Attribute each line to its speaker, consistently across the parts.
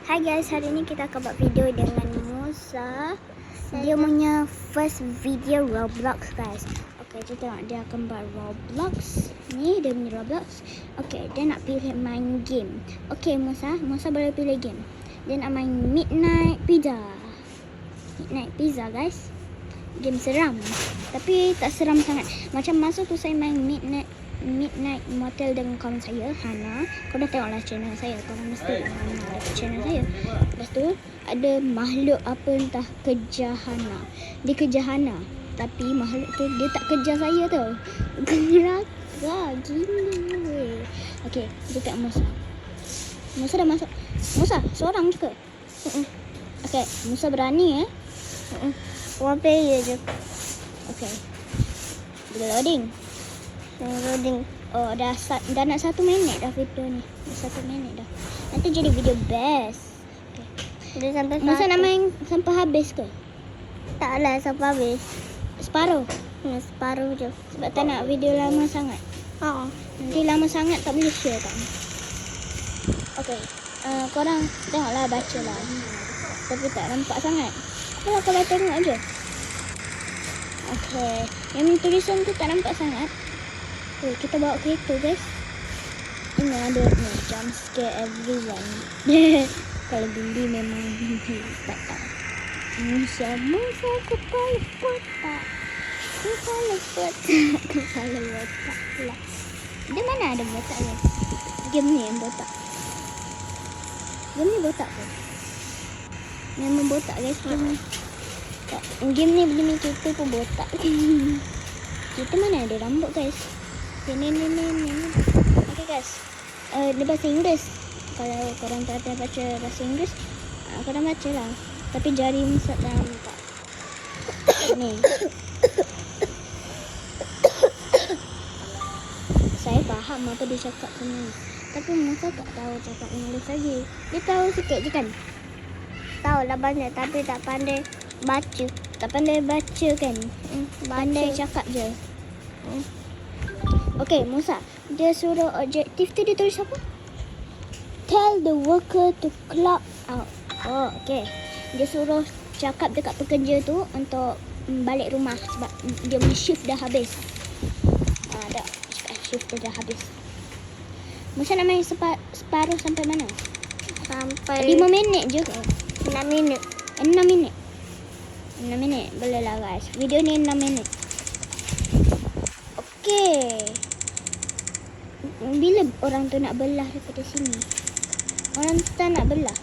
Speaker 1: Hai guys, hari ni kita akan buat video dengan Musa. Dia punya first video Roblox guys. Okay, kita tengok dia akan buat Roblox. Ni dia punya Roblox. Okay, dia nak pilih main game. Okay Musa boleh pilih game. Dia nak main Midnight Pizza. Midnight Pizza guys. Game seram. Tapi tak seram sangat. Macam masa tu saya main Midnight Motel dengan kawan saya, Hana. Kau dah tengoklah channel saya. Kau mesti Hana ada channel saya. Lepas tu ada makhluk apa entah kejar Hana. Dia kejar Hana. Tapi makhluk tu dia tak kejar saya tau. Neraka gini weh. Okay, kita tengok Musa. Musa dah masuk. Musa seorang je ke? Okay, Musa berani
Speaker 2: One player je.
Speaker 1: Okay, bila loading.
Speaker 2: Loading.
Speaker 1: Oh, dah nak 1 minit dah video ni. Dah 1 minit dah. Nanti jadi video best. Okay.
Speaker 2: Dia sampai
Speaker 1: Masa nak
Speaker 2: 100.
Speaker 1: main sampai habis ke?
Speaker 2: Taklah sampai habis.
Speaker 1: Separuh?
Speaker 2: Separuh je.
Speaker 1: Sebab tak nak video lama sangat. Nanti lama sangat tak boleh share tak? Okay. Korang tengoklah, bacalah. Tapi tak nampak sangat. Kalau korang tengok je. Okay. Yang tulisan tu tak nampak sangat. Kita bawa kereta guys. Ini ada ni, jump scare everyone. Kalau beli memang tak tahu. Musa kepala botak. Kepala botak lah. Dia mana ada botak guys? Game ni yang botak. Game ni botak ke? Memang botak guys. Game ni begini kita pun botak. Kita mana ada rambut guys? Ni. Okay guys. Dia bahasa Inggeris. Kalau korang tak ada baca bahasa Inggeris, korang baca lah. Tapi jari Musa tak nampak. Ni. Saya faham apa dia cakap sebenarnya. Tapi Musa tak tahu cakap Inggeris lagi. Dia tahu sikit je kan?
Speaker 2: Tahu lah banyak tapi tak pandai baca.
Speaker 1: Tak pandai baca kan? Pandai cakap je. Okay, Musa. Dia suruh objektif tu dia tulis apa? Tell the worker to clock out. Oh, okay. Dia suruh cakap dekat pekerja tu untuk balik rumah sebab dia punya shift dah habis. Dah cakap shift dah habis. Musa nak main separuh sampai mana?
Speaker 2: Sampai
Speaker 1: 5 minit je ke?
Speaker 2: 6 minit.
Speaker 1: 6 minit. 6 minit. Boleh lah guys. Video ni 6 minit. Okay. Bila orang tu nak belah daripada sini? Orang tu tak nak belah.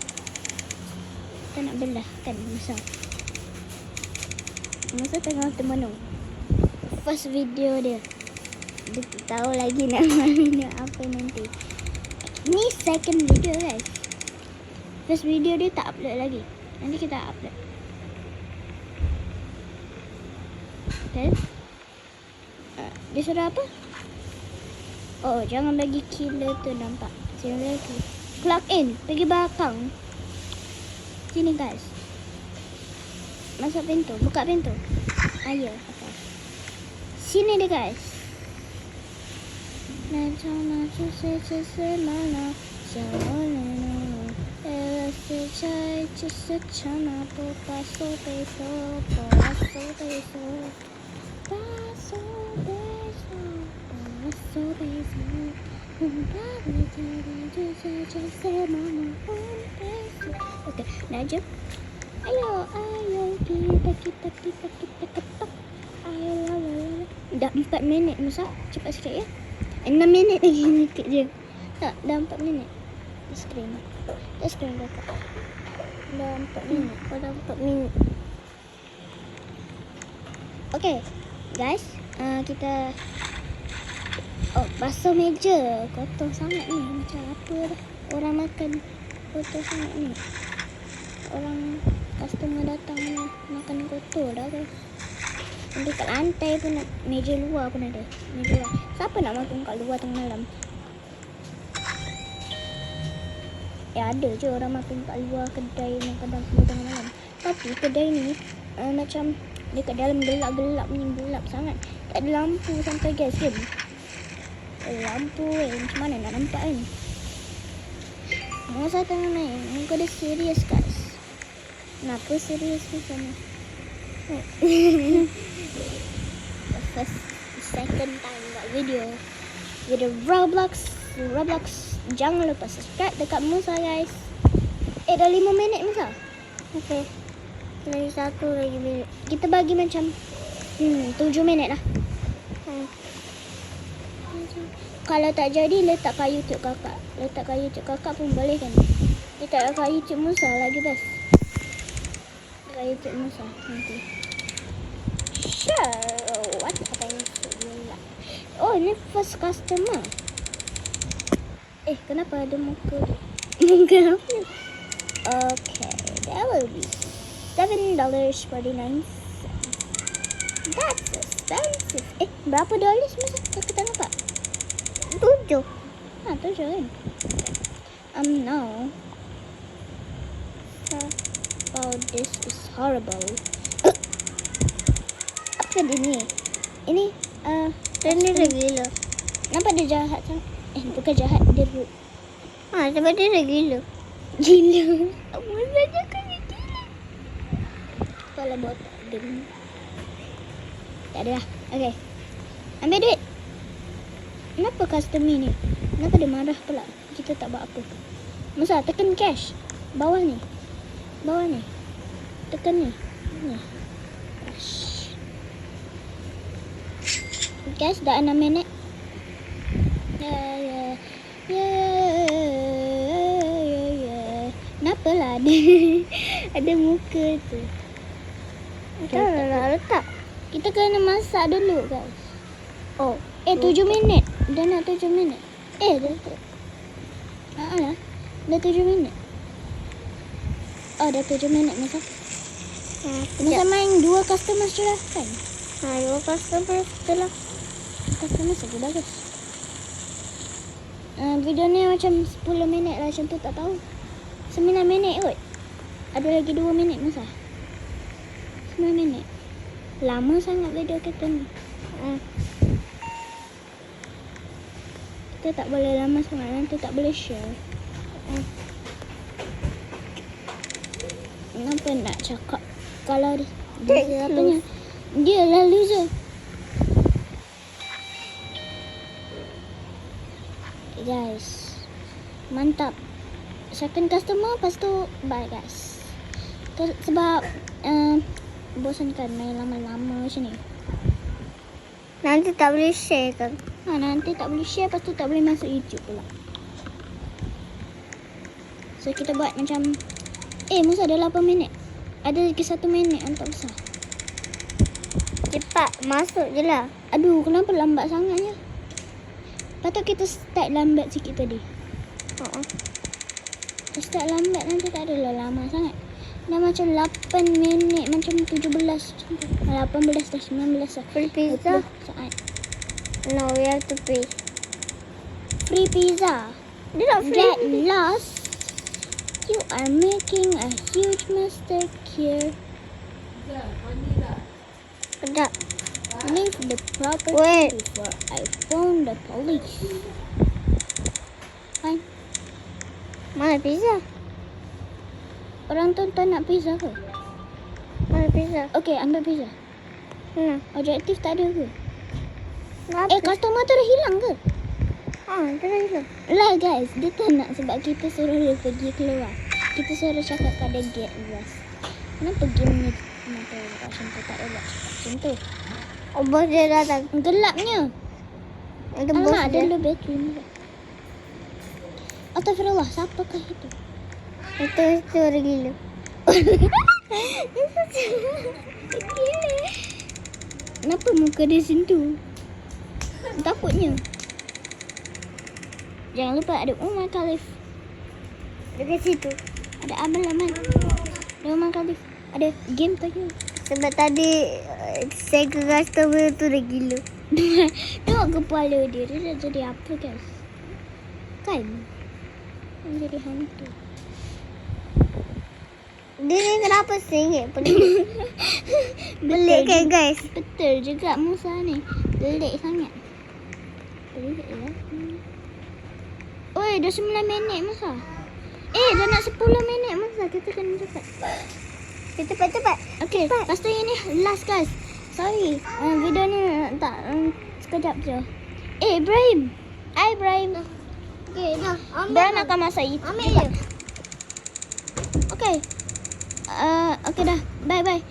Speaker 1: Tak nak belah kan Musa? Musa tengah termenung. First video dia. Dia tak tahu lagi nak main apa nanti. Ni second video guys. First video dia tak upload lagi. Nanti kita upload. Okay. Dia suruh apa? Oh, jangan bagi killer tu nampak. Sini lagi. Clock in. Pergi belakang. Sini guys. Masuk pintu. Buka pintu. Ayo. Okay. Sini dia guys. Okay, dah je. Ayo kita ketok. Ayo. Dah 4 minit Musa. Cepat sikit ya. 6 minit lagi sikit je. Tak, dah 4 minit. Screen dekat. Dah 4 minit.
Speaker 2: Dah 4 minit.
Speaker 1: Okay, guys. Kita basuh meja. Kotor sangat ni. Macam apa dah. Orang makan kotor sangat ni. Orang customer datang ni makan kotor dah guys. Nanti kat lantai pun meja luar pun ada. Meja luar. Siapa nak makan kat luar tengah malam? Ada je orang makan kat luar kedai makan tengah malam. Tapi kedai ni macam dekat dalam gelap sangat. Tak ada lampu sampai guys kan. Lampu macam mana nak nampak kan? Musa tengah main. Muka dia serius guys. Kenapa serius macam ni? First, second time buat video Roblox. Jangan lupa subscribe dekat Musa guys. Dah 5 minit Musa.
Speaker 2: Okey. Lagi 1 lagi minit.
Speaker 1: Kita bagi macam 7 minit lah. Kalau tak jadi, letak kat YouTube kakak. Letak kat YouTube kakak pun boleh kan? Letak kat YouTube Musa lagi best. Kat YouTube Musa nanti. Sure. What happened to you? Oh, ini first customer. Kenapa ada muka tu? Muka apa? Okay, that will be $7.49. That's expensive. Berapa dolar Musa? Aku tak nampak.
Speaker 2: 7.
Speaker 1: 7 kan? No. Oh, this is horrible. Apa dia ni? Ini,
Speaker 2: Ini dah gila.
Speaker 1: nampak dia jahat sangat. Bukan jahat, dia rude.
Speaker 2: Sebab dia dah gila.
Speaker 1: Gila. Musa cakap dia gila. Kepala botak dia ni. Tak ada lah. Okay. Ambil duit. Kenapa customer ni? Kenapa dia marah pula? Kita tak buat apa. Musa, tekan cash. Bawah ni. Tekan ni. Ni. Cash. Guys, dah 6 minit. Ya. Kenapa lah ada muka tu?
Speaker 2: Tak nak letak.
Speaker 1: Kita kena masak dulu guys.
Speaker 2: Oh.
Speaker 1: 7 minit. Dah nak 7 minit. Dah tak. Lah. Dah 7 minit. Oh, dah 7 minit Musa. Musa main 2 customer sudah kan?
Speaker 2: 2 customer setelah.
Speaker 1: Customer sudah bagus. Video ni macam 10 minit lah macam tu, tak tahu. 9 minit kot. Ada lagi 2 minit Musa. 9 minit. Lama sangat video kita ni. Kita tak boleh lama sangat, nanti tak boleh share. Kenapa nak cakap kalau dia apanya? Dia lah loser. Guys, mantap. Second customer, lepas tu bye guys. Sebab bosan kan main lama-lama macam ni.
Speaker 2: Nanti tak boleh share kan?
Speaker 1: Nanti tak boleh share, lepas tu tak boleh masuk YouTube pula. So kita buat macam Musa dah 8 minit. Ada lagi 1 minit untuk besar.
Speaker 2: Cepat masuk je lah.
Speaker 1: Aduh, kenapa lambat sangatnya? Patut kita start lambat sikit tadi. Start lambat nanti tak adalah lama sangat. Dah macam 8 minit, macam 17 macam tu. 18 dah, 19 dah.
Speaker 2: Free pizza?
Speaker 1: Saat.
Speaker 2: No, we have to pay.
Speaker 1: Free pizza.
Speaker 2: Dia tak free.
Speaker 1: Get lost. You are making a huge mistake here.
Speaker 2: Sedap.
Speaker 1: Leave the property
Speaker 2: Wait.
Speaker 1: before I phone the police. Fine.
Speaker 2: Mana pizza?
Speaker 1: Orang tonton nak pizza ke?
Speaker 2: Mana pizza?
Speaker 1: Okay, ambil pizza. Objektif tak ada ke?
Speaker 2: Kenapa?
Speaker 1: Customer tu dah hilang ke?
Speaker 2: Dia dah hilang.
Speaker 1: Lah guys, dia tak nak sebab kita suruh dia pergi keluar. Kita suruh cakap pada get rest. Kenapa game ni kenapa macam tu, tak ada buat cakap macam tu?
Speaker 2: Bos dia datang.
Speaker 1: Gelapnya.
Speaker 2: Itu bos
Speaker 1: Alamak, ada
Speaker 2: dia.
Speaker 1: low battery ni. Astagfirullah, siapakah itu?
Speaker 2: Itu orang gila.
Speaker 1: Gila. Kenapa muka dia sentuh? Takutnya. Jangan lupa ada Umar Khalif.
Speaker 2: Dekat situ.
Speaker 1: Ada Abang Laman. Ada Umar Khalif. Ada game tu je.
Speaker 2: Sebab tadi saya ke customer tu dah gila.
Speaker 1: Tengok kepala dia. Dia dah jadi apa guys? Kan? Dia jadi hantu.
Speaker 2: Dia ni kenapa sengit? Pelik. Pelik kan guys?
Speaker 1: Betul juga Musa ni. Pelik sangat. Pelik lah. Oi, dah 9 minit Musa. Dah nak 10 minit Musa. Kita kena cepat.
Speaker 2: Cepat.
Speaker 1: Okay, lepas tu ini last guys. Sorry, video ni tak sekejap je. Ibrahim. Hai Ibrahim.
Speaker 2: Okay, dah.
Speaker 1: Ibrahim akan masak itu.
Speaker 2: Ambil je.
Speaker 1: Okay. Okay dah. Bye.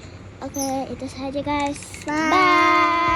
Speaker 1: Okay, itu sahaja guys.
Speaker 2: Bye.
Speaker 1: Bye.